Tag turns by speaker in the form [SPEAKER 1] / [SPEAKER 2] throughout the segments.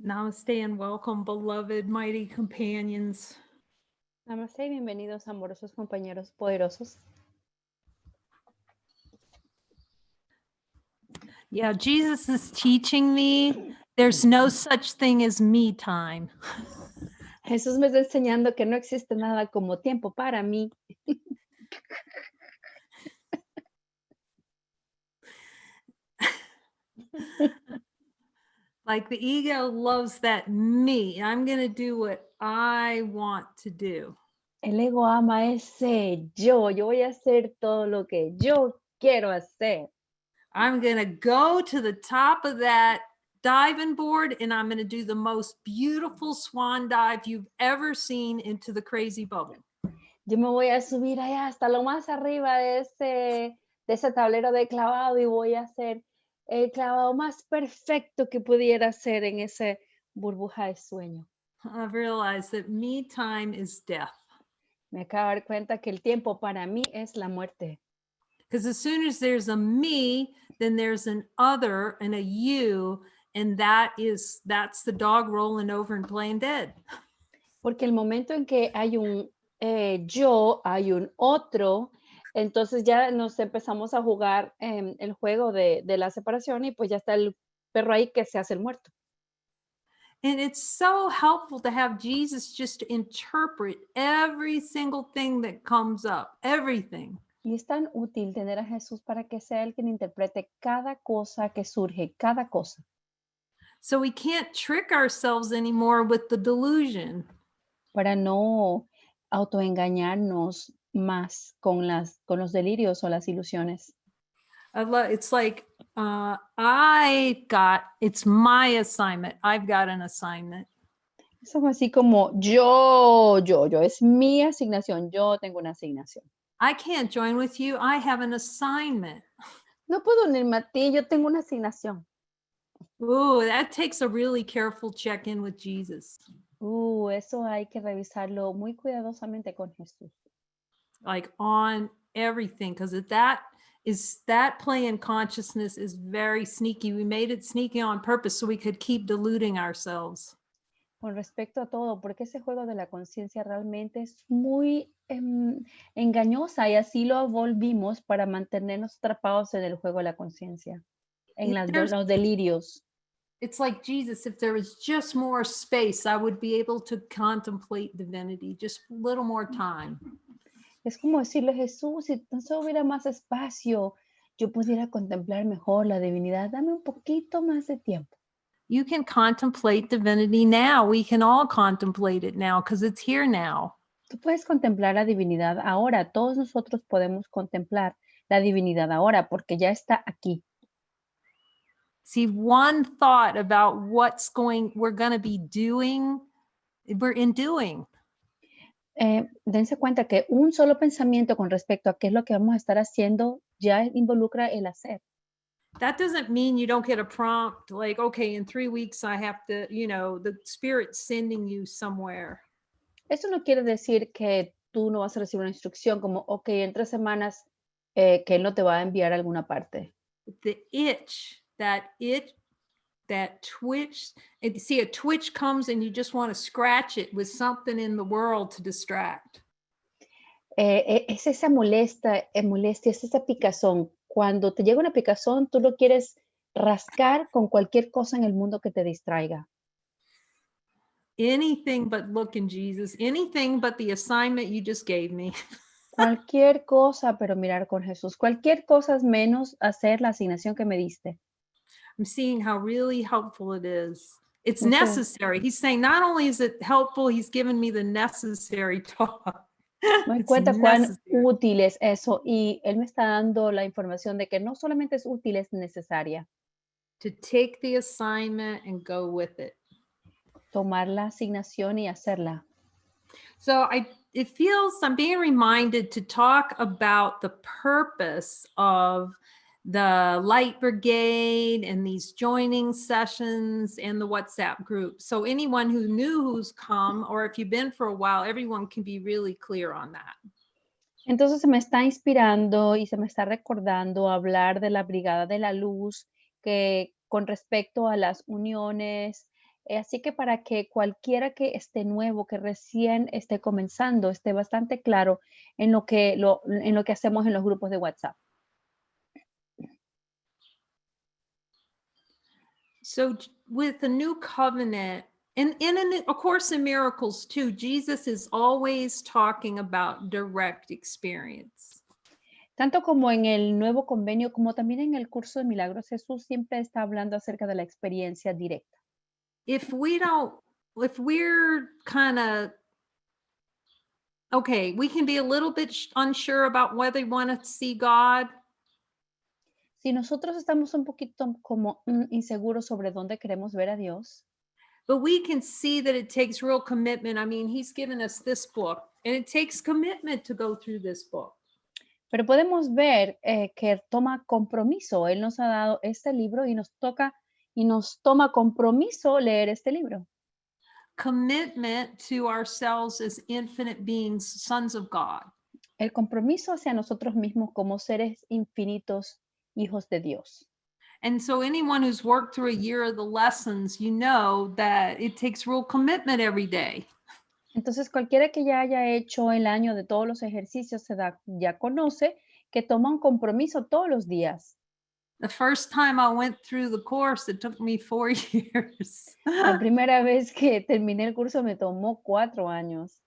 [SPEAKER 1] Namaste and welcome, beloved, mighty companions.
[SPEAKER 2] Namaste y bienvenidos, amorosos compañeros poderosos.
[SPEAKER 1] Yeah, Jesus is teaching me there's no such thing as me time.
[SPEAKER 2] Jesús me está enseñando que no existe nada como tiempo para mí.
[SPEAKER 1] Like the ego loves that me. I'm going to do what I want to do.
[SPEAKER 2] El ego ama ese yo. Yo voy a hacer todo lo que yo quiero hacer.
[SPEAKER 1] I'm going to go to the top of that diving board and I'm going to do the most beautiful swan dive you've ever seen into the crazy bubble.
[SPEAKER 2] Yo me voy a subir allá hasta lo más arriba de ese tablero de clavado y voy a hacer el clavado más perfecto que pudiera hacer en ese burbuja de sueño.
[SPEAKER 1] I've realized that me time is death.
[SPEAKER 2] Me acabo de dar cuenta que el tiempo para mí es la muerte.
[SPEAKER 1] Because as soon as there's a me, then there's an other and a you, and that's the dog rolling over and playing dead.
[SPEAKER 2] Porque el momento en que hay un yo, hay un otro, entonces ya nos empezamos a jugar el juego de la separación y pues ya está el perro ahí que se hace el muerto.
[SPEAKER 1] And it's so helpful to have Jesus just interpret every single thing that comes up, everything.
[SPEAKER 2] Y es tan útil tener a Jesús para que sea el quien interprete cada cosa que surge, cada cosa.
[SPEAKER 1] So we can't trick ourselves anymore with the delusion.
[SPEAKER 2] Para no autoengañarnos más con los delirios o las ilusiones.
[SPEAKER 1] It's like it's my assignment. I've got an assignment.
[SPEAKER 2] Es algo así como yo, es mi asignación, yo tengo una asignación.
[SPEAKER 1] I can't join with you. I have an assignment.
[SPEAKER 2] No puedo unirme a ti, yo tengo una asignación.
[SPEAKER 1] Ooh, that takes a really careful check-in with Jesus.
[SPEAKER 2] Eso hay que revisarlo muy cuidadosamente con Jesús.
[SPEAKER 1] Like on everything, because that play in consciousness is very sneaky. We made it sneaky on purpose so we could keep deluding ourselves.
[SPEAKER 2] Con respecto a todo, porque ese juego de la conciencia realmente es muy engañosa y así lo volvimos para mantenernos atrapados en el juego de la conciencia, en los delirios.
[SPEAKER 1] It's like Jesus, if there was just more space, I would be able to contemplate divinity, just a little more time.
[SPEAKER 2] Es como decirle a Jesús, si tan solo hubiera más espacio, yo pudiera contemplar mejor la divinidad, dame un poquito más de tiempo.
[SPEAKER 1] You can contemplate divinity now. We can all contemplate it now because it's here now.
[SPEAKER 2] Tú puedes contemplar la divinidad ahora. Todos nosotros podemos contemplar la divinidad ahora porque ya está aquí.
[SPEAKER 1] See, one thought about we're going to be doing, we're in doing.
[SPEAKER 2] Dense cuenta que un solo pensamiento con respecto a qué es lo que vamos a estar haciendo ya involucra el hacer.
[SPEAKER 1] That doesn't mean you don't get a prompt like, okay, in 3 weeks I have to, the Spirit's sending you somewhere.
[SPEAKER 2] Eso no quiere decir que tú no vas a recibir una instrucción como, ok, en 3 semanas que él no te va a enviar a alguna parte.
[SPEAKER 1] The itch, that twitch, and see a twitch comes and you just want to scratch it with something in the world to distract.
[SPEAKER 2] Es esa molestia, es esa picazón. Cuando te llega una picazón, tú lo quieres rascar con cualquier cosa en el mundo que te distraiga.
[SPEAKER 1] Anything but look in Jesus, anything but the assignment you just gave me.
[SPEAKER 2] Cualquier cosa, pero mirar con Jesús. Cualquier cosa es menos hacer la asignación que me diste.
[SPEAKER 1] I'm seeing how really helpful it is. It's necessary. He's saying not only is it helpful, he's given me the necessary talk.
[SPEAKER 2] Me doy cuenta cuán útil es eso y él me está dando la información de que no solamente es útil, es necesaria.
[SPEAKER 1] To take the assignment and go with it.
[SPEAKER 2] Tomar la asignación y hacerla.
[SPEAKER 1] So it feels I'm being reminded to talk about the purpose of the Light Brigade and these joining sessions and the WhatsApp group. So anyone who's come, or if you've been for a while, everyone can be really clear on that.
[SPEAKER 2] Entonces se me está inspirando y se me está recordando hablar de la Brigada de la Luz, que con respecto a las uniones Así que para que cualquiera que esté nuevo, que recién esté comenzando, esté bastante claro en lo que hacemos en los grupos de WhatsApp.
[SPEAKER 1] So with the new covenant, and in A Course in Miracles too, Jesus is always talking about direct experience.
[SPEAKER 2] Tanto como en el nuevo convenio, como también en el curso de milagros, Jesús siempre está hablando acerca de la experiencia directa.
[SPEAKER 1] If we don't, if we're kind of okay, we can be a little bit unsure about whether we want to see God.
[SPEAKER 2] Si nosotros estamos un poquito como inseguros sobre dónde queremos ver a Dios,
[SPEAKER 1] But we can see that it takes real commitment. I mean, he's given us this book, and it takes commitment to go through this book.
[SPEAKER 2] pero podemos ver que toma compromiso. Él nos ha dado este libro y nos toma compromiso leer este libro.
[SPEAKER 1] Commitment to ourselves as infinite beings, sons of God.
[SPEAKER 2] El compromiso hacia nosotros mismos como seres infinitos, hijos de Dios.
[SPEAKER 1] And so, anyone who's worked through a year of the lessons, you know that it takes real commitment every day.
[SPEAKER 2] Entonces, cualquiera que ya haya hecho el año de todos los ejercicios ya conoce que toma un compromiso todos los días.
[SPEAKER 1] The first time I went through the course, it took me 4 years.
[SPEAKER 2] La primera vez que terminé el curso me tomó 4 años.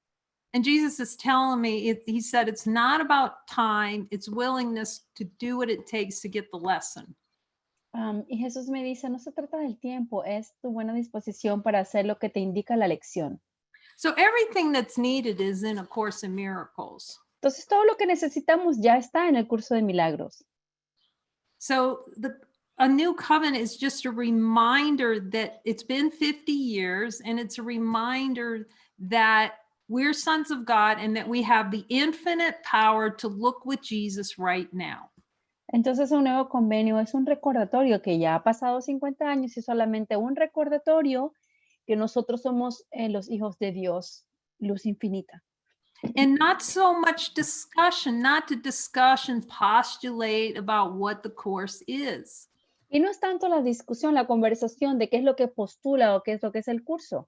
[SPEAKER 1] And Jesus is telling me, he said, it's not about time, it's willingness to do what it takes to get the lesson.
[SPEAKER 2] Y Jesús me dice, no se trata del tiempo, es tu buena disposición para hacer lo que te indica la lección.
[SPEAKER 1] So everything that's needed is in A Course in Miracles.
[SPEAKER 2] Entonces, todo lo que necesitamos ya está en el curso de milagros.
[SPEAKER 1] So a new covenant is just a reminder that it's been 50 years, and it's a reminder that we're sons of God and that we have the infinite power to look with Jesus right now.
[SPEAKER 2] Entonces, un nuevo convenio es un recordatorio que ya ha pasado 50 años y solamente un recordatorio que nosotros somos los hijos de Dios, luz infinita.
[SPEAKER 1] And not so much discussion, not to discuss and postulate about what the course is.
[SPEAKER 2] Y no es tanto la discusión, la conversación de qué es lo que postula o qué es lo que es el curso.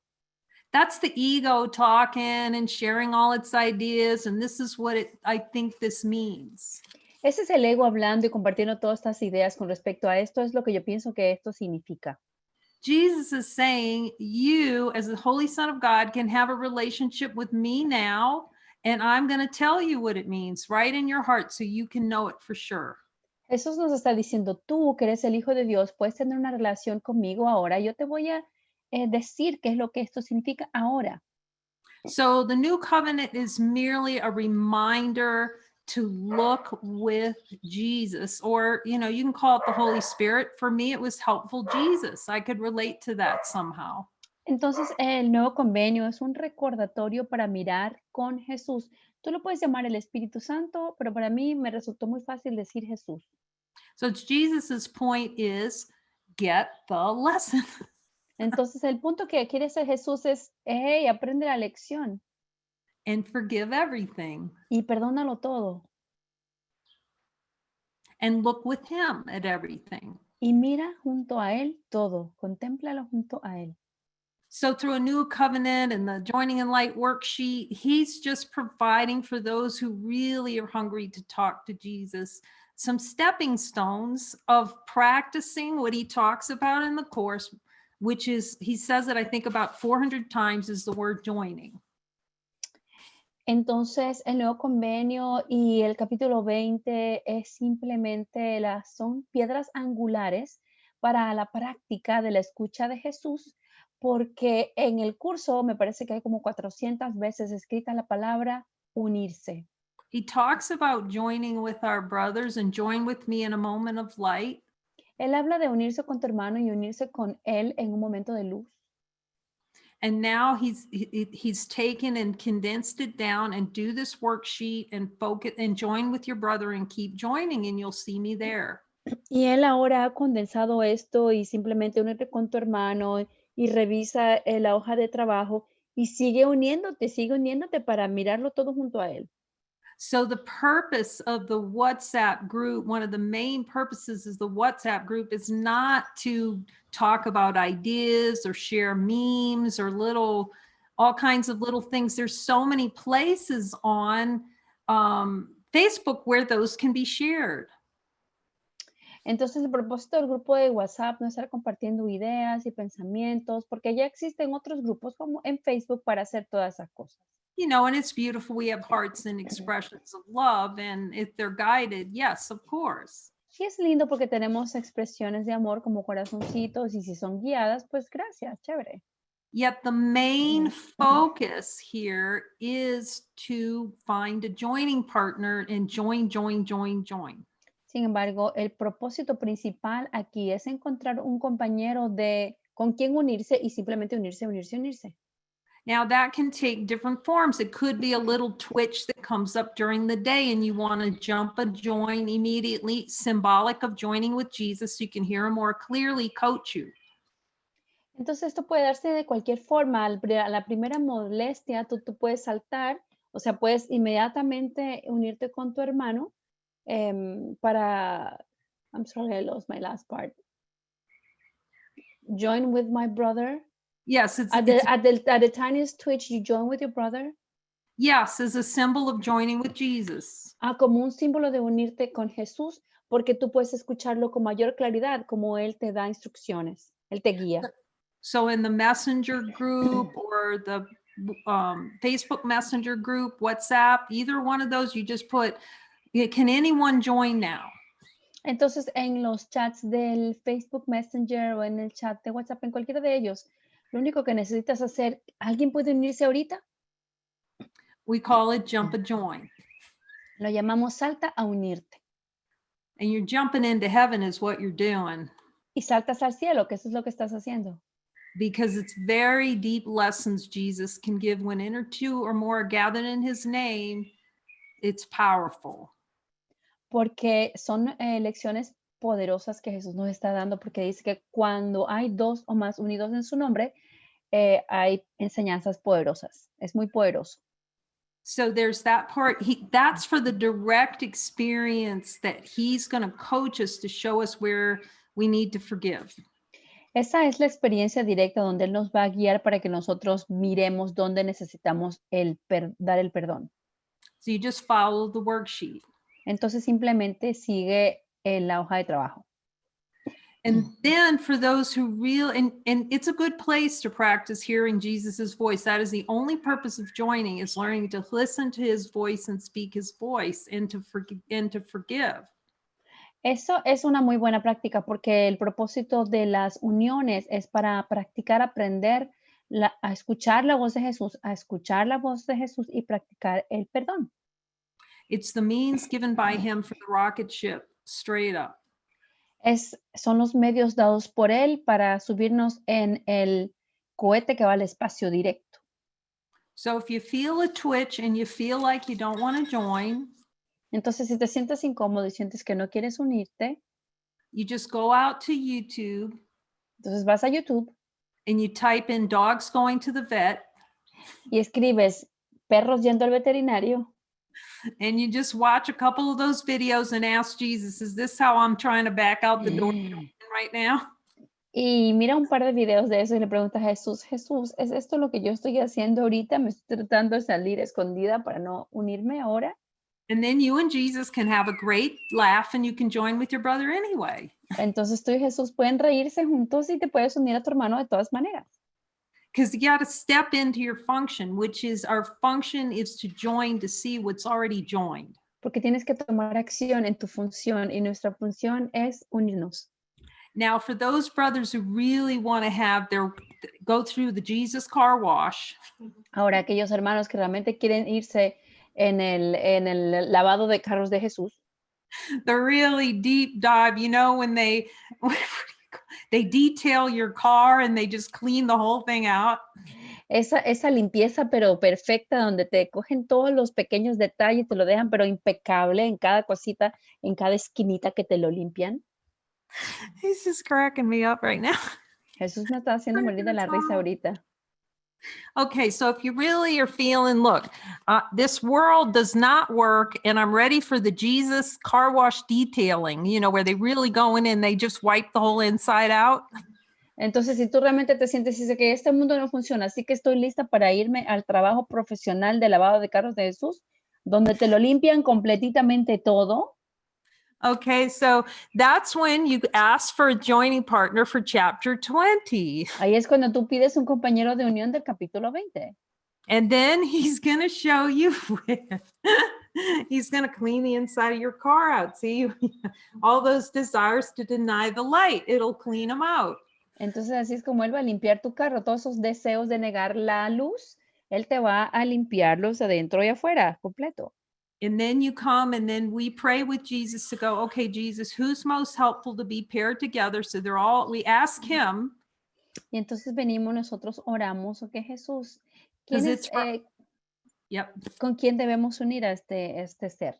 [SPEAKER 1] That's the ego talking and sharing all its ideas, and this is what I think this means.
[SPEAKER 2] Ese es el ego hablando y compartiendo todas estas ideas con respecto a esto, es lo que yo pienso que esto significa.
[SPEAKER 1] Jesus is saying, you, as the Holy Son of God, can have a relationship with me now, and I'm going to tell you what it means right in your heart so you can know it for sure.
[SPEAKER 2] Jesús nos está diciendo, tú que eres el Hijo de Dios, puedes tener una relación conmigo ahora. Yo te voy a decir qué es lo que esto significa ahora.
[SPEAKER 1] So the new covenant is merely a reminder to look with Jesus, or, you can call it the Holy Spirit. For me, it was helpful Jesus. I could relate to that somehow.
[SPEAKER 2] Entonces, el nuevo convenio es un recordatorio para mirar con Jesús. Tú lo puedes llamar el Espíritu Santo, pero para mí me resultó muy fácil decir Jesús.
[SPEAKER 1] So Jesus's point is get the lesson.
[SPEAKER 2] Entonces, el punto que quiere hacer Jesús es, hey, aprende la lección
[SPEAKER 1] And forgive everything.
[SPEAKER 2] y perdónalo todo.
[SPEAKER 1] And look with him at everything.
[SPEAKER 2] Y mira junto a Él todo, contémplalo junto a Él.
[SPEAKER 1] So through a new covenant and the joining in light worksheet, he's just providing for those who really are hungry to talk to Jesus some stepping stones of practicing what he talks about in the course, which is, he says it, I think about 400 times, is the word joining.
[SPEAKER 2] Entonces, el nuevo convenio y el capítulo 20 es simplemente son piedras angulares para la práctica de la escucha de Jesús, porque en el curso me parece que hay como 400 veces escrita la palabra unirse.
[SPEAKER 1] He talks about joining with our brothers and join with me in a moment of light.
[SPEAKER 2] Él habla de unirse con tu hermano y unirse con él en un momento de luz.
[SPEAKER 1] And now he's taken and condensed it down, and do this worksheet and focus and join with your brother and keep joining, and you'll see me there.
[SPEAKER 2] Y él ahora ha condensado esto y simplemente únete con tu hermano y revisa la hoja de trabajo y sigue uniéndote para mirarlo todo junto a él.
[SPEAKER 1] So the purpose of the WhatsApp group, one of the main purposes is the WhatsApp group is not to talk about ideas or share memes or all kinds of little things. There's so many places on Facebook where those can be shared.
[SPEAKER 2] Entonces, el propósito del grupo de WhatsApp no es estar compartiendo ideas y pensamientos, porque ya existen otros grupos como en Facebook para hacer todas esas cosas.
[SPEAKER 1] You know, and it's beautiful. We have hearts and expressions of love, and if they're guided, yes, of course.
[SPEAKER 2] Sí es lindo porque tenemos expresiones de amor como corazoncitos y si son guiadas, pues gracias, chévere.
[SPEAKER 1] Yet the main focus here is to find a joining partner and join.
[SPEAKER 2] Sin embargo, el propósito principal aquí es encontrar un compañero con quien unirse y simplemente unirse.
[SPEAKER 1] Now that can take different forms. It could be a little twitch that comes up during the day and you want to jump a join immediately, symbolic of joining with Jesus so you can hear him more clearly coach you.
[SPEAKER 2] Entonces, esto puede darse de cualquier forma. A la primera molestia, tú puedes saltar, o sea, puedes inmediatamente unirte con tu hermano para, I'm sorry, I lost my last part. Join with my brother.
[SPEAKER 1] Yes,
[SPEAKER 2] At the tiniest twitch, you join with your brother.
[SPEAKER 1] Yes, as a symbol of joining with Jesus.
[SPEAKER 2] Como un símbolo de unirte con Jesús, porque tú puedes escucharlo con mayor claridad, como Él te da instrucciones, Él te guía.
[SPEAKER 1] So in the messenger group or the Facebook messenger group, WhatsApp, either one of those, you just put, can anyone join now?
[SPEAKER 2] Entonces, en los chats del Facebook Messenger o en el chat de WhatsApp, en cualquiera de ellos, lo único que necesitas hacer, ¿alguien puede unirse ahorita?
[SPEAKER 1] We call it jump a join.
[SPEAKER 2] Lo llamamos salta a unirte.
[SPEAKER 1] And you're jumping into heaven is what you're doing.
[SPEAKER 2] Y saltas al cielo, que eso es lo que estás haciendo.
[SPEAKER 1] Because it's very deep lessons Jesus can give when two or more are gathered in his name. It's powerful.
[SPEAKER 2] Porque son lecciones poderosas que Jesús nos está dando, porque dice que cuando hay dos o más unidos en su nombre, hay enseñanzas poderosas. Es muy poderoso.
[SPEAKER 1] So there's that part. That's for the direct experience that he's going to coach us to show us where we need to forgive.
[SPEAKER 2] Esa es la experiencia directa donde Él nos va a guiar para que nosotros miremos dónde necesitamos dar el perdón.
[SPEAKER 1] So you just follow the worksheet.
[SPEAKER 2] Entonces simplemente sigue la hoja de trabajo.
[SPEAKER 1] And then for those who and it's a good place to practice hearing Jesus's voice. That is the only purpose of joining, is learning to listen to his voice and speak his voice and to forgive.
[SPEAKER 2] Eso es una muy buena práctica porque el propósito de las uniones es para practicar, aprender a escuchar la voz de Jesús, y practicar el perdón.
[SPEAKER 1] It's the means given by him for the rocket ship, straight up.
[SPEAKER 2] Son los medios dados por Él para subirnos en el cohete que va al espacio directo.
[SPEAKER 1] So if you feel a twitch and you feel like you don't want to join,
[SPEAKER 2] entonces si te sientes incómodo y sientes que no quieres unirte,
[SPEAKER 1] you just go out to YouTube.
[SPEAKER 2] Entonces vas a YouTube.
[SPEAKER 1] And you type in dogs going to the vet.
[SPEAKER 2] Y escribes perros yendo al veterinario.
[SPEAKER 1] And you just watch a couple of those videos and ask Jesus, is this how I'm trying to back out the door right now?
[SPEAKER 2] Y mira un par de videos de eso y le pregunta a Jesús, ¿es esto lo que yo estoy haciendo ahorita? ¿Me estoy tratando de salir escondida para no unirme ahora?
[SPEAKER 1] And then you and Jesus can have a great laugh and you can join with your brother anyway.
[SPEAKER 2] Entonces tú y Jesús pueden reírse juntos y te puedes unir a tu hermano de todas maneras.
[SPEAKER 1] Because you got to step into your function, which is our function is to join to see what's already joined.
[SPEAKER 2] Porque tienes que tomar acción en tu función y nuestra función es unirnos.
[SPEAKER 1] Now, for those brothers who really want to go through the Jesus car wash.
[SPEAKER 2] Ahora, aquellos hermanos que realmente quieren irse en el lavado de carros de Jesús.
[SPEAKER 1] The really deep dive, you know, when they detail your car and they just clean the whole thing out.
[SPEAKER 2] Esa limpieza pero perfecta donde te cogen todos los pequeños detalles, te lo dejan pero impecable en cada cosita, en cada esquinita que te lo limpian.
[SPEAKER 1] He's just cracking me up right now.
[SPEAKER 2] Jesús me está haciendo morir de la risa ahorita.
[SPEAKER 1] Okay, so if you really are feeling, look, this world does not work, and I'm ready for the Jesus car wash detailing, where they really go in and they just wipe the whole inside out.
[SPEAKER 2] Entonces, si tú realmente te sientes y dices que este mundo no funciona, así que estoy lista para irme al trabajo profesional de lavado de carros de Jesús, donde te lo limpian completamente todo.
[SPEAKER 1] Okay, so that's when you ask for a joining partner for chapter 20.
[SPEAKER 2] Ahí es cuando tú pides un compañero de unión del capítulo 20.
[SPEAKER 1] And then he's going to show you he's going to clean the inside of your car out. See, all those desires to deny the light, it'll clean them out.
[SPEAKER 2] Entonces, así es como Él va a limpiar tu carro. Todos esos deseos de negar la luz, Él te va a limpiarlos adentro y afuera, completo.
[SPEAKER 1] And then you come and then we pray with Jesus to go, okay, Jesus, who's most helpful to be paired together? So we ask him.
[SPEAKER 2] Y entonces venimos nosotros, oramos, ok, Jesús,
[SPEAKER 1] Because it's for, yep.
[SPEAKER 2] ¿con quién debemos unir a este ser?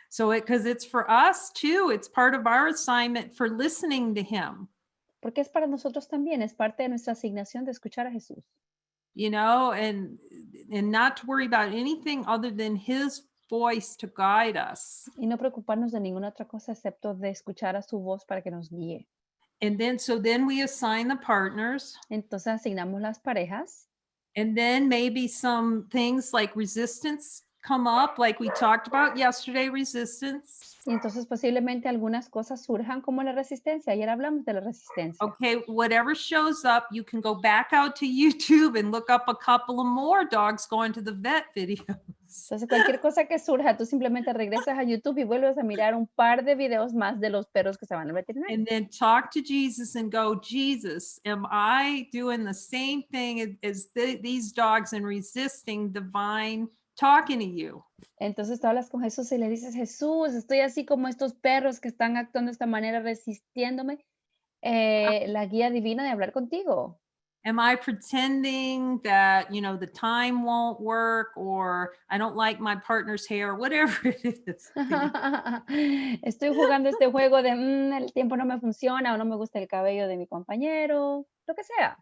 [SPEAKER 1] So because it's for us too. It's part of our assignment for listening to him.
[SPEAKER 2] Porque es para nosotros también, es parte de nuestra asignación de escuchar a Jesús.
[SPEAKER 1] And not to worry about anything other than his voice to guide us.
[SPEAKER 2] Y no preocuparnos de ninguna otra cosa excepto de escuchar a su voz para que nos guíe.
[SPEAKER 1] And then we assign the partners.
[SPEAKER 2] Entonces asignamos las parejas.
[SPEAKER 1] And then maybe some things like resistance come up, like we talked about yesterday, resistance.
[SPEAKER 2] Y entonces posiblemente algunas cosas surjan como la resistencia. Ayer hablamos de la resistencia.
[SPEAKER 1] Okay, whatever shows up, you can go back out to YouTube and look up a couple of more dogs going to the vet videos.
[SPEAKER 2] Entonces cualquier cosa que surja, tú simplemente regresas a YouTube y vuelves a mirar un par de videos más de los perros que se van al veterinario.
[SPEAKER 1] And then talk to Jesus and go, Jesus, am I doing the same thing as these dogs and resisting divine talking to you?
[SPEAKER 2] Entonces tú hablas con Jesús y le dices, Jesús, estoy así como estos perros que están actuando de esta manera, resistiéndome la guía divina de hablar contigo.
[SPEAKER 1] Am I pretending that, the time won't work, or I don't like my partner's hair, whatever it is?
[SPEAKER 2] Estoy jugando este juego de el tiempo no me funciona o no me gusta el cabello de mi compañero, lo que sea.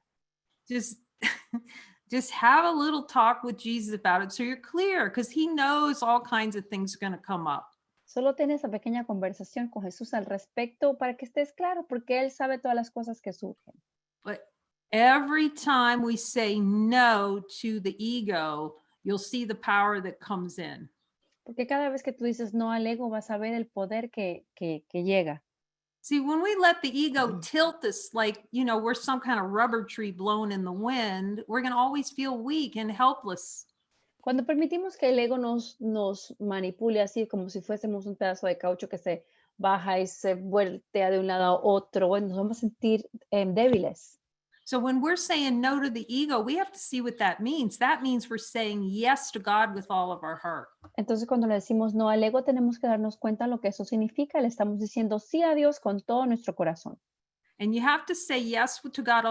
[SPEAKER 1] Just just have a little talk with Jesus about it so you're clear, because he knows all kinds of things are going to come up.
[SPEAKER 2] Solo ten esa pequeña conversación con Jesús al respecto para que estés claro, porque Él sabe todas las cosas que surgen.
[SPEAKER 1] But every time we say no to the ego, you'll see the power that comes in.
[SPEAKER 2] Porque cada vez que tú dices no al ego, vas a ver el poder que llega.
[SPEAKER 1] See, when we let the ego tilt us like, we're some kind of rubber tree blown in the wind, we're going to always feel weak and helpless.
[SPEAKER 2] Cuando permitimos que el ego nos manipule así como si fuésemos un pedazo de caucho que se baja y se voltea de un lado a otro, bueno, nos vamos a sentir débiles.
[SPEAKER 1] So when we're saying no to the ego, we have to see what that means. That means we're saying yes to God with all of our heart.
[SPEAKER 2] Entonces, cuando le decimos no al ego, tenemos que darnos cuenta lo que eso significa. Le estamos diciendo sí a Dios con todo nuestro corazón.
[SPEAKER 1] And you have to say yes to God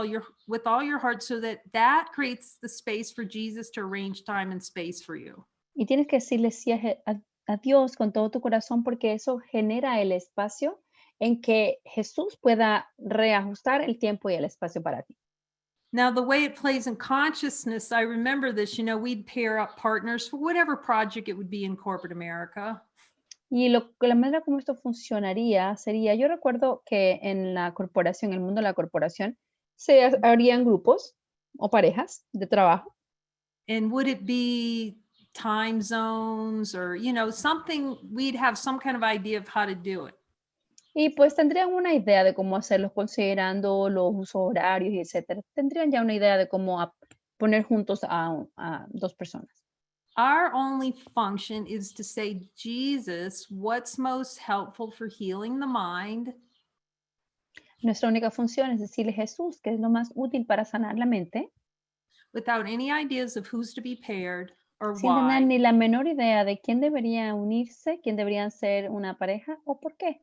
[SPEAKER 1] with all your heart, so that creates the space for Jesus to arrange time and space for you.
[SPEAKER 2] Y tienes que decirle sí a Dios con todo tu corazón, porque eso genera el espacio en que Jesús pueda reajustar el tiempo y el espacio para ti.
[SPEAKER 1] Now, the way it plays in consciousness, I remember this, we'd pair up partners for whatever project it would be in corporate America.
[SPEAKER 2] Y la manera como esto funcionaría sería, yo recuerdo que en la corporación, en el mundo de la corporación, se harían grupos o parejas de trabajo.
[SPEAKER 1] And would it be time zones or, something, we'd have some kind of idea of how to do it.
[SPEAKER 2] Y pues tendrían una idea de cómo hacerlos considerando los usos horarios y etcétera. Tendrían ya una idea de cómo poner juntos a dos personas.
[SPEAKER 1] Our only function is to say, Jesus, what's most helpful for healing the mind?
[SPEAKER 2] Nuestra única función es decirle Jesús, que es lo más útil para sanar la mente.
[SPEAKER 1] Without any ideas of who's to be paired or
[SPEAKER 2] Sin tener
[SPEAKER 1] why.
[SPEAKER 2] ni la menor idea de quién debería unirse, quién deberían ser una pareja o por qué.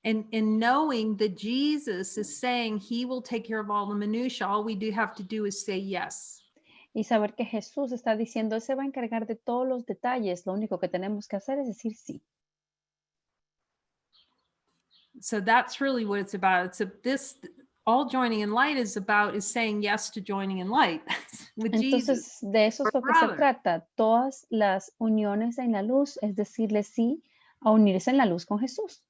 [SPEAKER 1] And knowing that Jesus is saying he will take care of all the minutiae, all we do have to do is say yes.
[SPEAKER 2] Y saber que Jesús está diciendo, Él se va a encargar de todos los detalles, lo único que tenemos que hacer es decir sí.
[SPEAKER 1] So that's really what it's about. All joining in light is about is saying yes to joining in light. with Jesus,
[SPEAKER 2] Entonces, de eso
[SPEAKER 1] or
[SPEAKER 2] es lo que se
[SPEAKER 1] brother.
[SPEAKER 2] trata. Todas las uniones en la luz, es decirle sí a unirse en la luz con Jesús.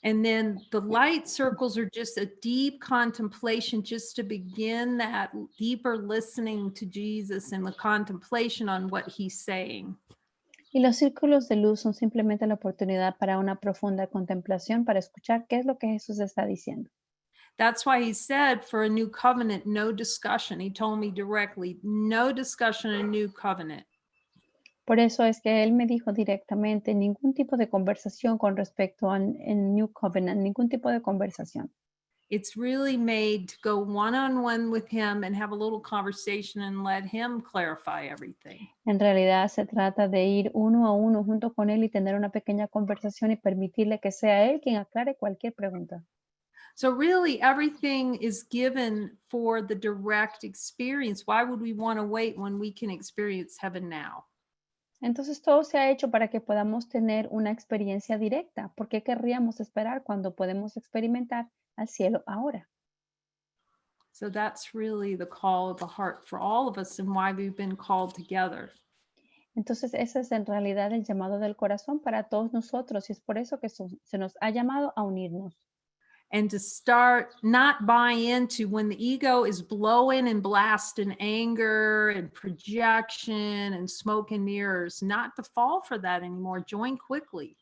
[SPEAKER 1] And then the light circles are just a deep contemplation, just to begin that deeper listening to Jesus and the contemplation on what he's saying.
[SPEAKER 2] Y los círculos de luz son simplemente la oportunidad para una profunda contemplación, para escuchar qué es lo que Jesús está diciendo.
[SPEAKER 1] That's why he said for a new covenant, no discussion. He told me directly, no discussion, a new covenant.
[SPEAKER 2] Por eso es que él me dijo directamente, ningún tipo de conversación con respecto al New Covenant, ningún tipo de conversación.
[SPEAKER 1] It's really made to go one-on-one with him and have a little conversation and let him clarify everything.
[SPEAKER 2] En realidad se trata de ir uno a uno junto con él y tener una pequeña conversación y permitirle que sea él quien aclare cualquier pregunta.
[SPEAKER 1] So really everything is given for the direct experience. Why would we want to wait when we can experience heaven now?
[SPEAKER 2] Entonces todo se ha hecho para que podamos tener una experiencia directa. ¿Por qué querríamos esperar cuando podemos experimentar al cielo ahora?
[SPEAKER 1] So that's really the call of the heart for all of us and why we've been called together.
[SPEAKER 2] Entonces ese es en realidad el llamado del corazón para todos nosotros y es por eso que se nos ha llamado a unirnos.
[SPEAKER 1] And to start not buy into when the ego is blowing and blasting anger and projection and smoke and mirrors, not to fall for that anymore. Join quickly.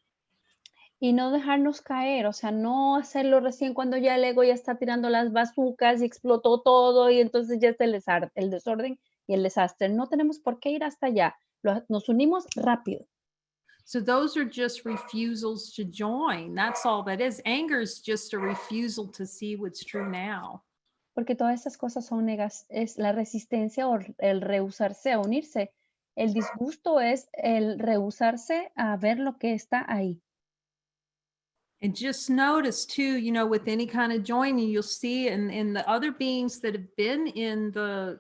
[SPEAKER 2] Y no dejarnos caer, o sea, no hacerlo recién cuando ya el ego ya está tirando las bazucas y explotó todo y entonces ya está el desorden y el desastre. No tenemos por qué ir hasta allá. Nos unimos rápido.
[SPEAKER 1] So those are just refusals to join. That's all that is. Anger is just a refusal to see what's true now.
[SPEAKER 2] Porque todas esas cosas son es la resistencia o el rehusarse a unirse. El disgusto es el rehusarse a ver lo que está ahí.
[SPEAKER 1] And just notice too, you know, with any kind of joining, you'll see in the other beings that have been in the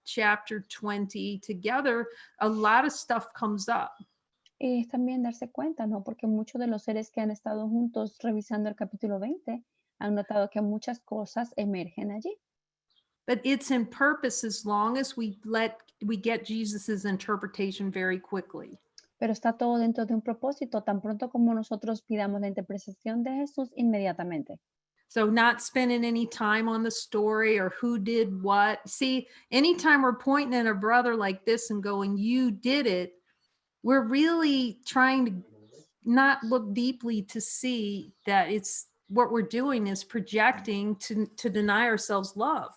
[SPEAKER 1] chapter 20 together, a lot of stuff comes up.
[SPEAKER 2] Y es también darse cuenta, ¿no? Porque muchos de los seres que han estado juntos revisando el capítulo 20 han notado que muchas cosas emergen allí.
[SPEAKER 1] But it's in purpose as long as we get Jesus's interpretation very quickly.
[SPEAKER 2] Pero está todo dentro de un propósito, tan pronto como nosotros pidamos la interpretación de Jesús inmediatamente.
[SPEAKER 1] So not spending any time on the story or who did what. See, anytime we're pointing at a brother like this and going, you did it, we're really trying to not look deeply to see that it's what we're doing is projecting to deny ourselves love.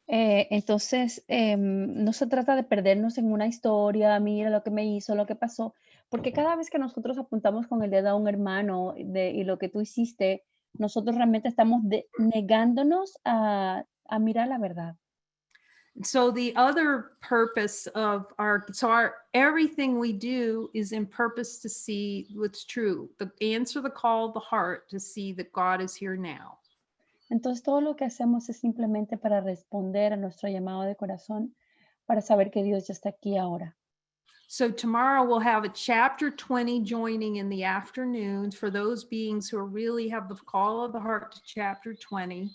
[SPEAKER 2] Entonces, no se trata de perdernos en una historia, mira lo que me hizo, lo que pasó, porque cada vez que nosotros apuntamos con el dedo a un hermano y lo que tú hiciste, nosotros realmente estamos negándonos a mirar la verdad.
[SPEAKER 1] So the other purpose of our everything we do is in purpose to see what's true, answer the call of the heart to see that God is here now.
[SPEAKER 2] Entonces, todo lo que hacemos es simplemente para responder a nuestro llamado de corazón, para saber que Dios ya está aquí ahora.
[SPEAKER 1] So tomorrow we'll have a chapter 20 joining in the afternoons for those beings who really have the call of the heart to chapter 20.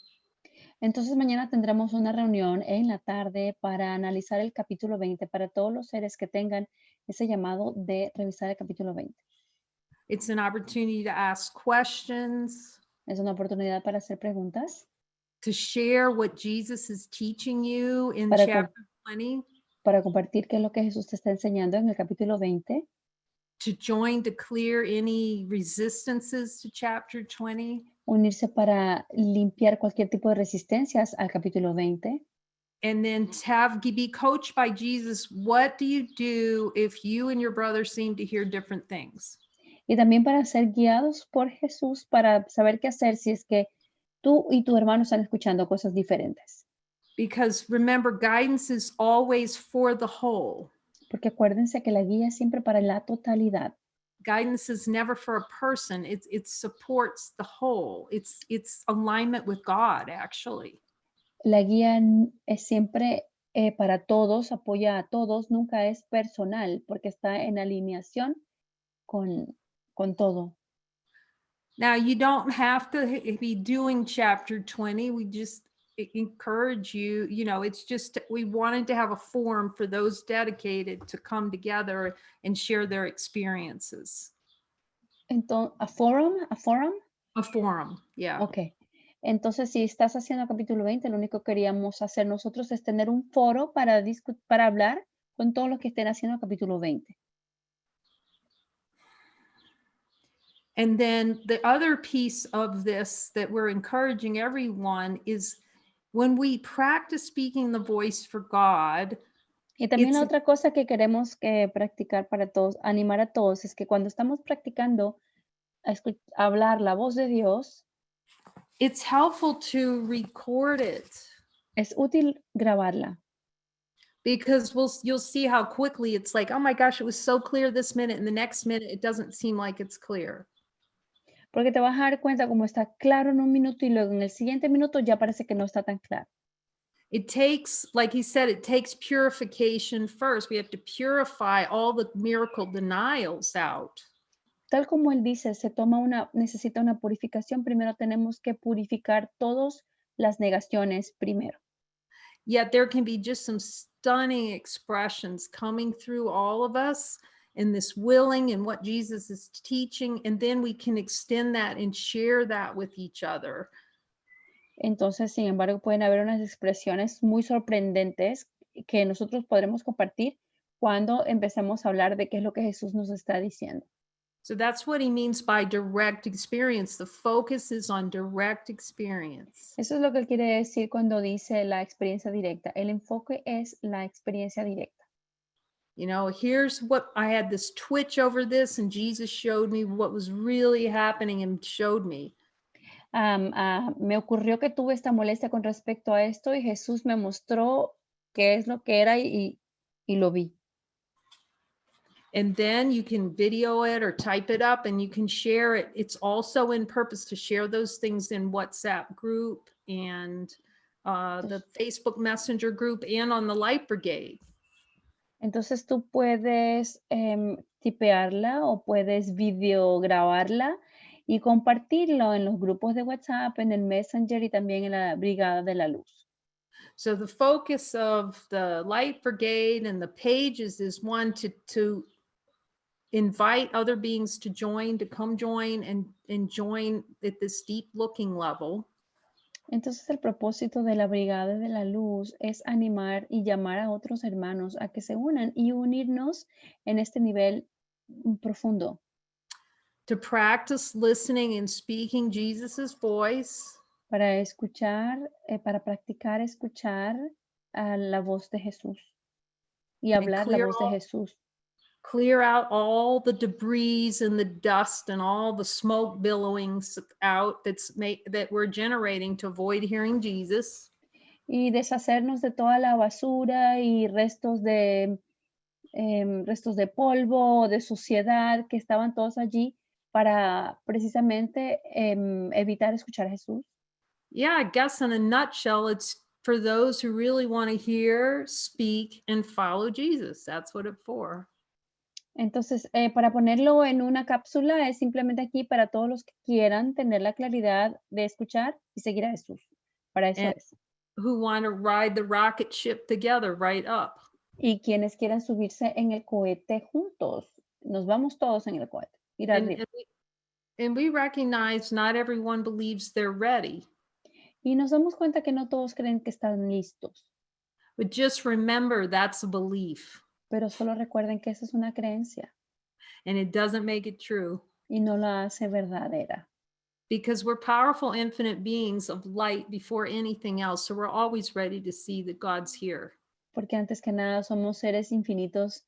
[SPEAKER 2] Entonces, mañana tendremos una reunión en la tarde para analizar el capítulo 20 para todos los seres que tengan ese llamado de revisar el capítulo 20.
[SPEAKER 1] It's an opportunity to ask questions,
[SPEAKER 2] Es una oportunidad para hacer preguntas,
[SPEAKER 1] to share what Jesus is teaching you in
[SPEAKER 2] para,
[SPEAKER 1] chapter 20,
[SPEAKER 2] para compartir qué es lo que Jesús te está enseñando en el capítulo 20,
[SPEAKER 1] to join to clear any resistances to chapter 20,
[SPEAKER 2] unirse para limpiar cualquier tipo de resistencias al capítulo 20.
[SPEAKER 1] and then to be coached by Jesus. What do you do if you and your brother seem to hear different things?
[SPEAKER 2] Y también para ser guiados por Jesús, para saber qué hacer si es que tú y tu hermano están escuchando cosas diferentes.
[SPEAKER 1] Because remember, guidance is always for the whole.
[SPEAKER 2] Porque acuérdense que la guía es siempre para la totalidad.
[SPEAKER 1] Guidance is never for a person. It supports the whole. It's alignment with God, actually.
[SPEAKER 2] La guía es siempre para todos, apoya a todos, nunca es personal, porque está en alineación con todo.
[SPEAKER 1] Now, you don't have to be doing chapter 20. We just encourage you, it's just we wanted to have a forum for those dedicated to come together and share their experiences.
[SPEAKER 2] Entonces, ¿a forum?
[SPEAKER 1] A forum, yeah.
[SPEAKER 2] Ok. Entonces, si estás haciendo capítulo 20, lo único que queríamos hacer nosotros es tener un foro para hablar con todos los que estén haciendo capítulo 20.
[SPEAKER 1] And then the other piece of this that we're encouraging everyone is when we practice speaking the voice for God,
[SPEAKER 2] Y también
[SPEAKER 1] it's
[SPEAKER 2] la otra cosa que queremos que practicar para todos, animar a todos, es que cuando estamos practicando hablar la voz de Dios,
[SPEAKER 1] it's helpful to record it
[SPEAKER 2] es útil grabarla.
[SPEAKER 1] because you'll see how quickly it's like, oh my gosh, it was so clear this minute, and the next minute it doesn't seem like it's clear.
[SPEAKER 2] Porque te vas a dar cuenta como está claro en un minuto y luego en el siguiente minuto ya parece que no está tan claro.
[SPEAKER 1] It takes, like he said, it takes purification first. We have to purify all the miracle denials out.
[SPEAKER 2] Tal como él dice, necesita una purificación. Primero tenemos que purificar todas las negaciones primero.
[SPEAKER 1] Yet there can be just some stunning expressions coming through all of us in this willing and what Jesus is teaching. And then we can extend that and share that with each other.
[SPEAKER 2] Entonces, sin embargo, pueden haber unas expresiones muy sorprendentes que nosotros podremos compartir cuando empecemos a hablar de qué es lo que Jesús nos está diciendo.
[SPEAKER 1] So that's what he means by direct experience. The focus is on direct experience.
[SPEAKER 2] Eso es lo que él quiere decir cuando dice la experiencia directa. El enfoque es la experiencia directa.
[SPEAKER 1] Here's what I had this twitch over this, and Jesus showed me what was really happening and showed me.
[SPEAKER 2] Me ocurrió que tuve esta molestia con respecto a esto y Jesús me mostró qué es lo que era y lo vi.
[SPEAKER 1] And then you can video it or type it up and you can share it. It's also in purpose to share those things in WhatsApp group and the Facebook Messenger group and on the Light Brigade.
[SPEAKER 2] Entonces tú puedes tipearla o puedes videograbarla y compartirlo en los grupos de WhatsApp, en el Messenger y también en la Brigada de la Luz.
[SPEAKER 1] So the focus of the Light Brigade and the pages is one to invite other beings to come join and join at this deep looking level.
[SPEAKER 2] Entonces el propósito de la Brigada de la Luz es animar y llamar a otros hermanos a que se unan y unirnos en este nivel profundo.
[SPEAKER 1] To practice listening and speaking Jesus's voice.
[SPEAKER 2] Para escuchar, para practicar escuchar a la voz de Jesús y hablar la voz de Jesús.
[SPEAKER 1] Clear out all the debris and the dust and all the smoke billowings out that we're generating to avoid hearing Jesus.
[SPEAKER 2] Y deshacernos de toda la basura y restos de polvo, de suciedad que estaban todos allí para precisamente evitar escuchar a Jesús.
[SPEAKER 1] Yeah, I guess in a nutshell, it's for those who really want to hear, speak, and follow Jesus. That's what it's for.
[SPEAKER 2] Entonces, para ponerlo en una cápsula, es simplemente aquí para todos los que quieran tener la claridad de escuchar y seguir a Jesús. Para eso es.
[SPEAKER 1] Who want to ride the rocket ship together right up.
[SPEAKER 2] Y quienes quieran subirse en el cohete juntos. Nos vamos todos en el cohete. Ir arriba.
[SPEAKER 1] And we recognize not everyone believes they're ready.
[SPEAKER 2] Y nos damos cuenta que no todos creen que están listos.
[SPEAKER 1] But just remember that's a belief.
[SPEAKER 2] Pero solo recuerden que esa es una creencia.
[SPEAKER 1] And it doesn't make it true.
[SPEAKER 2] Y no la hace verdadera.
[SPEAKER 1] Because we're powerful, infinite beings of light before anything else. So we're always ready to see that God's here.
[SPEAKER 2] Porque antes que nada somos seres infinitos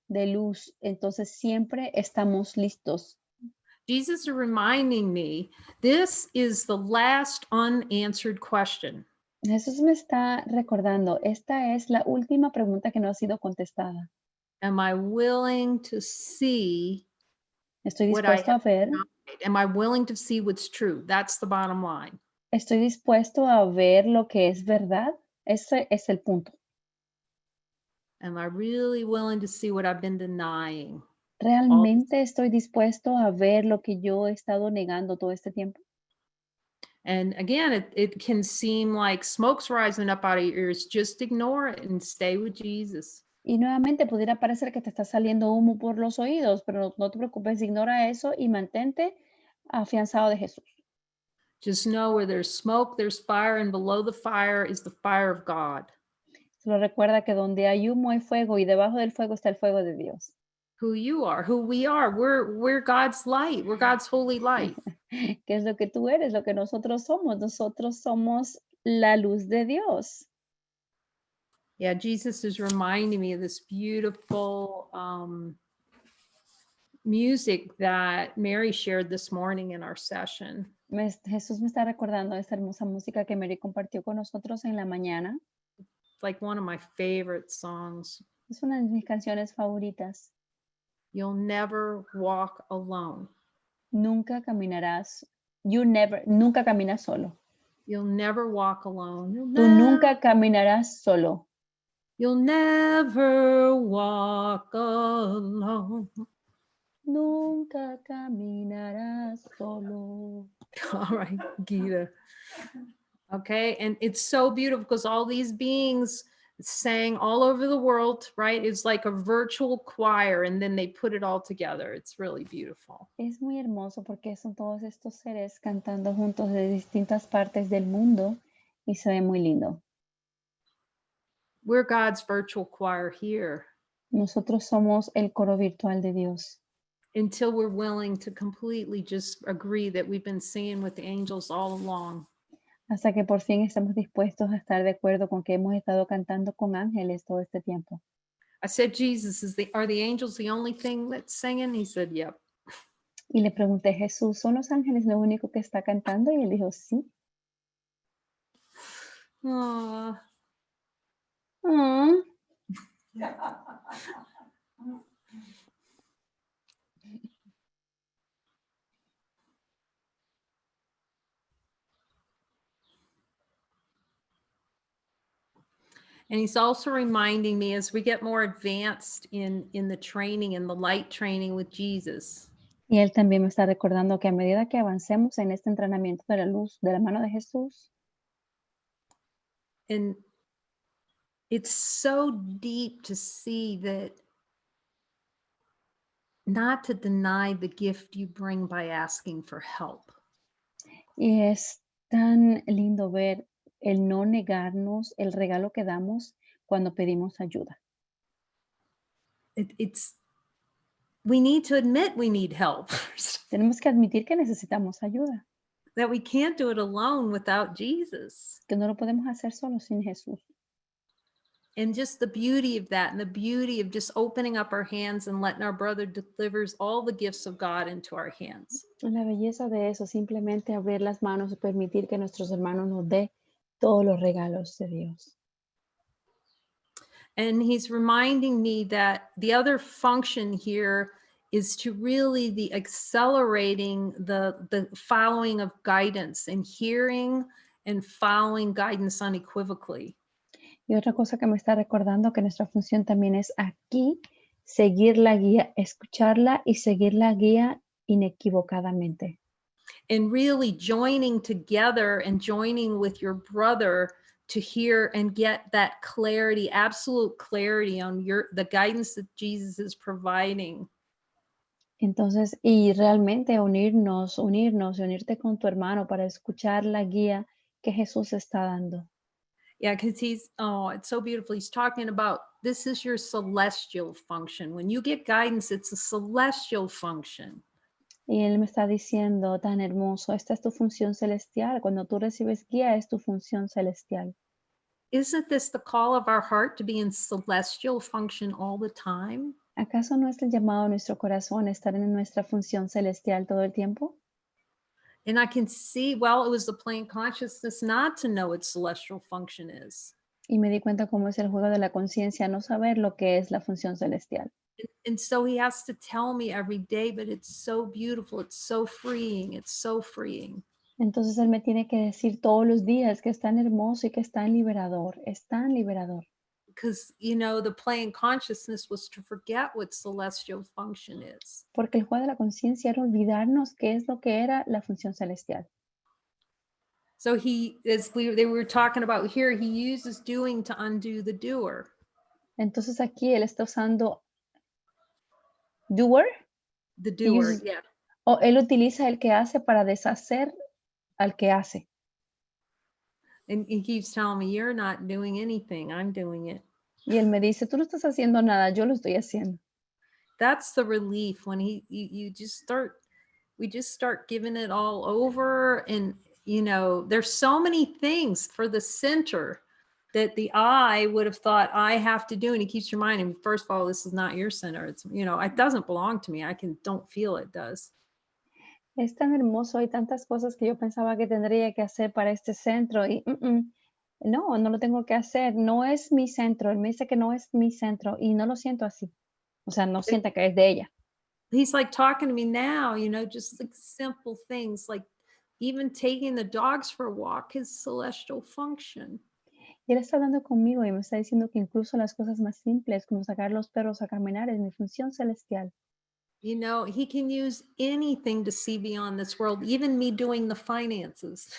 [SPEAKER 2] de luz. Entonces siempre estamos listos.
[SPEAKER 1] Jesus is reminding me, this is the last unanswered question.
[SPEAKER 2] Jesús me está recordando, esta es la última pregunta que no ha sido contestada.
[SPEAKER 1] Am I willing to see
[SPEAKER 2] Estoy dispuesto a ver.
[SPEAKER 1] Am I willing to see what's true? That's the bottom line.
[SPEAKER 2] Estoy dispuesto a ver lo que es verdad. Ese es el punto.
[SPEAKER 1] Am I really willing to see what I've been denying?
[SPEAKER 2] ¿Realmente estoy dispuesto a ver lo que yo he estado negando todo este tiempo?
[SPEAKER 1] And again, it can seem like smoke's rising up out of your ears. Just ignore it and stay with Jesus.
[SPEAKER 2] Y nuevamente pudiera parecer que te está saliendo humo por los oídos, pero no te preocupes, ignora eso y mantente afianzado de Jesús.
[SPEAKER 1] Just know where there's smoke, there's fire, and below the fire is the fire of God.
[SPEAKER 2] Solo recuerda que donde hay humo hay fuego y debajo del fuego está el fuego de Dios.
[SPEAKER 1] Who you are, who we are. We're God's light. We're God's holy light.
[SPEAKER 2] ¿Qué es lo que tú eres? Lo que nosotros somos. Nosotros somos la luz de Dios.
[SPEAKER 1] Yeah, Jesus is reminding me of this beautiful music that Mary shared this morning in our session.
[SPEAKER 2] Jesús me está recordando esta hermosa música que Mary compartió con nosotros en la mañana.
[SPEAKER 1] It's like one of my favorite songs.
[SPEAKER 2] Es una de mis canciones favoritas.
[SPEAKER 1] You'll never walk alone.
[SPEAKER 2] Nunca caminarás. Nunca caminas solo.
[SPEAKER 1] You'll never walk alone.
[SPEAKER 2] Tú nunca caminarás solo.
[SPEAKER 1] You'll never walk alone.
[SPEAKER 2] Nunca caminarás solo.
[SPEAKER 1] All right, Gita. Okay, and it's so beautiful because all these beings sang all over the world, right? It's like a virtual choir, and then they put it all together. It's really beautiful.
[SPEAKER 2] Es muy hermoso porque son todos estos seres cantando juntos de distintas partes del mundo y se ve muy lindo.
[SPEAKER 1] We're God's virtual choir here
[SPEAKER 2] Nosotros somos el coro virtual de Dios.
[SPEAKER 1] until we're willing to completely just agree that we've been singing with the angels all along.
[SPEAKER 2] Hasta que por fin estamos dispuestos a estar de acuerdo con que hemos estado cantando con ángeles todo este tiempo.
[SPEAKER 1] I said, Jesus, are the angels the only thing that's singing? He said, yep.
[SPEAKER 2] Y le pregunté, Jesús, ¿son los ángeles lo único que está cantando? Y él dijo, sí.
[SPEAKER 1] Aw.
[SPEAKER 2] Mm.
[SPEAKER 1] And he's also reminding me as we get more advanced in the training, in the light training with Jesus,
[SPEAKER 2] Y él también me está recordando que a medida que avancemos en este entrenamiento de la luz de la mano de Jesús,
[SPEAKER 1] and it's so deep to see that not to deny the gift you bring by asking for help.
[SPEAKER 2] y es tan lindo ver el no negarnos el regalo que damos cuando pedimos ayuda.
[SPEAKER 1] We need to admit we need help,
[SPEAKER 2] Tenemos que admitir que necesitamos ayuda,
[SPEAKER 1] that we can't do it alone without Jesus.
[SPEAKER 2] que no lo podemos hacer solo sin Jesús.
[SPEAKER 1] And just the beauty of that, and the beauty of just opening up our hands and letting our brother delivers all the gifts of God into our hands.
[SPEAKER 2] La belleza de eso, simplemente abrir las manos y permitir que nuestros hermanos nos dé todos los regalos de Dios.
[SPEAKER 1] And he's reminding me that the other function here is to really the accelerating the following of guidance and hearing and following guidance unequivocally.
[SPEAKER 2] Y otra cosa que me está recordando que nuestra función también es aquí seguir la guía, escucharla y seguir la guía inequivocadamente.
[SPEAKER 1] And really joining together and joining with your brother to hear and get that clarity, absolute clarity on the guidance that Jesus is providing.
[SPEAKER 2] Entonces, y realmente unirnos y unirte con tu hermano para escuchar la guía que Jesús está dando.
[SPEAKER 1] Yeah, because it's so beautiful. He's talking about this is your celestial function. When you get guidance, it's a celestial function.
[SPEAKER 2] Y él me está diciendo, tan hermoso, esta es tu función celestial. Cuando tú recibes guía, es tu función celestial.
[SPEAKER 1] Isn't this the call of our heart to be in celestial function all the time?
[SPEAKER 2] ¿Acaso no es el llamado de nuestro corazón estar en nuestra función celestial todo el tiempo?
[SPEAKER 1] And I can see, well, it was the plain consciousness not to know what celestial function is.
[SPEAKER 2] Y me di cuenta cómo es el juego de la conciencia, no saber lo que es la función celestial.
[SPEAKER 1] And so he has to tell me every day, but it's so beautiful. It's so freeing. It's so freeing.
[SPEAKER 2] Entonces él me tiene que decir todos los días que es tan hermoso y que es tan liberador, es tan liberador.
[SPEAKER 1] Because, the plain consciousness was to forget what celestial function is.
[SPEAKER 2] Porque el juego de la conciencia era olvidarnos qué es lo que era la función celestial.
[SPEAKER 1] So they were talking about here, he uses doing to undo the doer.
[SPEAKER 2] Entonces aquí él está usando doer.
[SPEAKER 1] The
[SPEAKER 2] He
[SPEAKER 1] doer,
[SPEAKER 2] uses-
[SPEAKER 1] yeah.
[SPEAKER 2] o él utiliza el que hace para deshacer al que hace.
[SPEAKER 1] And he keeps telling me, you're not doing anything, I'm doing it.
[SPEAKER 2] Y él me dice, tú no estás haciendo nada, yo lo estoy haciendo.
[SPEAKER 1] That's the relief when we just start giving it all over. And, there's so many things for the center that the I would have thought I have to do. And he keeps reminding me, first of all, this is not your center. It's, it doesn't belong to me. Don't feel it does.
[SPEAKER 2] Es tan hermoso, hay tantas cosas que yo pensaba que tendría que hacer para este centro y no, no lo tengo que hacer, no es mi centro, él me dice que no es mi centro y no lo siento así, o sea, no sienta que es de ella.
[SPEAKER 1] He's like talking to me now, just like simple things like even taking the dogs for a walk is celestial function.
[SPEAKER 2] Y él está hablando conmigo y me está diciendo que incluso las cosas más simples como sacar los perros a caminar es mi función celestial.
[SPEAKER 1] He can use anything to see beyond this world, even me doing the finances.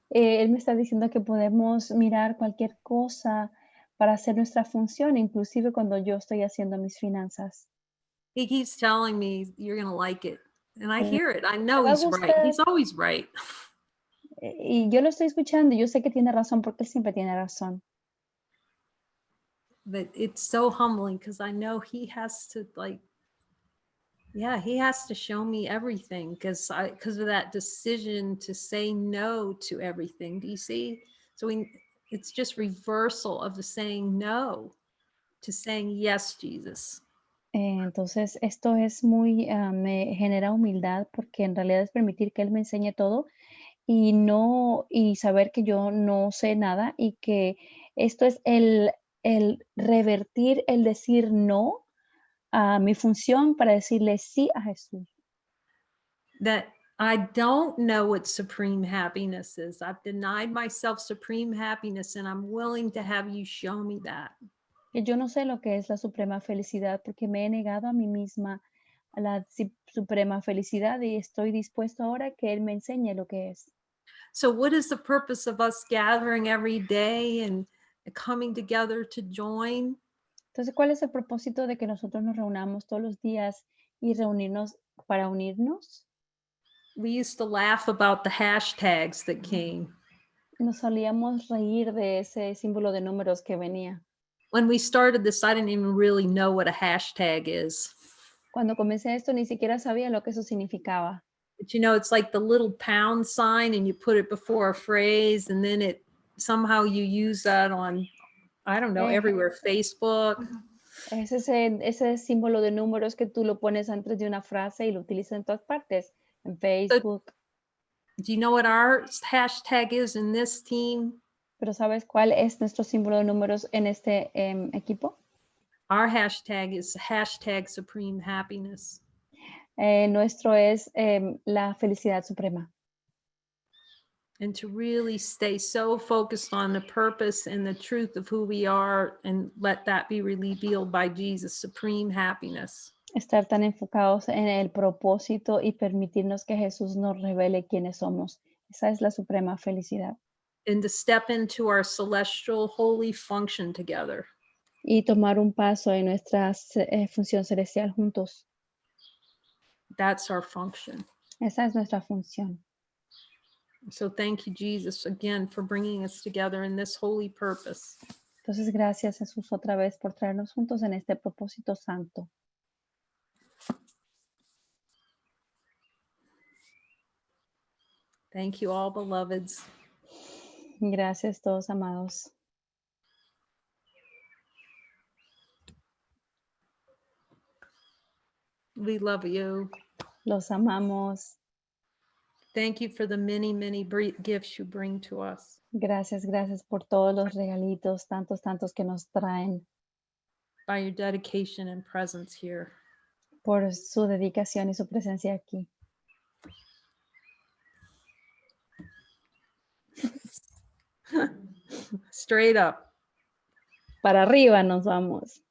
[SPEAKER 2] Él me está diciendo que podemos mirar cualquier cosa para hacer nuestra función, inclusive cuando yo estoy haciendo mis finanzas.
[SPEAKER 1] He keeps telling me, you're going to like it. And I
[SPEAKER 2] Eh,
[SPEAKER 1] hear it. I
[SPEAKER 2] Te
[SPEAKER 1] know
[SPEAKER 2] va a
[SPEAKER 1] he's right.
[SPEAKER 2] gustar.
[SPEAKER 1] He's always right.
[SPEAKER 2] Y yo lo estoy escuchando y yo sé que tiene razón porque él siempre tiene razón.
[SPEAKER 1] But it's so humbling because I know he has to he has to show me everything because of that decision to say no to everything. Do you see? So it's just reversal of the saying no to saying yes, Jesus.
[SPEAKER 2] Entonces, esto es me genera humildad porque en realidad es permitir que él me enseñe todo y saber que yo no sé nada y que esto es el revertir, el decir no a mi función para decirle sí a Jesús.
[SPEAKER 1] That I don't know what supreme happiness is. I've denied myself supreme happiness and I'm willing to have you show me that.
[SPEAKER 2] Que yo no sé lo que es la suprema felicidad porque me he negado a mí misma a la suprema felicidad y estoy dispuesto ahora que él me enseñe lo que es.
[SPEAKER 1] So what is the purpose of us gathering every day and coming together to join?
[SPEAKER 2] Entonces, ¿cuál es el propósito de que nosotros nos reunamos todos los días y reunirnos para unirnos?
[SPEAKER 1] We used to laugh about the hashtags that came.
[SPEAKER 2] Nos solíamos reír de ese símbolo de números que venía.
[SPEAKER 1] When we started this, I didn't even really know what a hashtag is.
[SPEAKER 2] Cuando comencé esto ni siquiera sabía lo que eso significaba.
[SPEAKER 1] But it's like the little pound sign and you put it before a phrase and then somehow you use that on, I don't know,
[SPEAKER 2] Eh,
[SPEAKER 1] everywhere, Facebook.
[SPEAKER 2] Es ese símbolo de números que tú lo pones antes de una frase y lo utilizas en todas partes, en
[SPEAKER 1] So,
[SPEAKER 2] Facebook.
[SPEAKER 1] do you know what our hashtag is in this team?
[SPEAKER 2] Pero ¿sabes cuál es nuestro símbolo de números en este equipo?
[SPEAKER 1] Our hashtag is hashtag supreme happiness.
[SPEAKER 2] Nuestro es la felicidad suprema.
[SPEAKER 1] And to really stay so focused on the purpose and the truth of who we are and let that be revealed by Jesus, supreme happiness.
[SPEAKER 2] Estar tan enfocados en el propósito y permitirnos que Jesús nos revele quiénes somos. Esa es la suprema felicidad.
[SPEAKER 1] And to step into our celestial holy function together.
[SPEAKER 2] Y tomar un paso en nuestra función celestial juntos.
[SPEAKER 1] That's our function.
[SPEAKER 2] Esa es nuestra función.
[SPEAKER 1] So thank you, Jesus, again for bringing us together in this holy purpose.
[SPEAKER 2] Entonces, gracias Jesús otra vez por traernos juntos en este propósito santo.
[SPEAKER 1] Thank you, all beloveds.
[SPEAKER 2] Gracias todos amados.
[SPEAKER 1] We love you.
[SPEAKER 2] Los amamos.
[SPEAKER 1] Thank you for the many, many gifts you bring to us.
[SPEAKER 2] Gracias, gracias por todos los regalitos, tantos que nos traen,
[SPEAKER 1] By your dedication and presence here.
[SPEAKER 2] por su dedicación y su presencia aquí.
[SPEAKER 1] Straight up.
[SPEAKER 2] Para arriba nos vamos.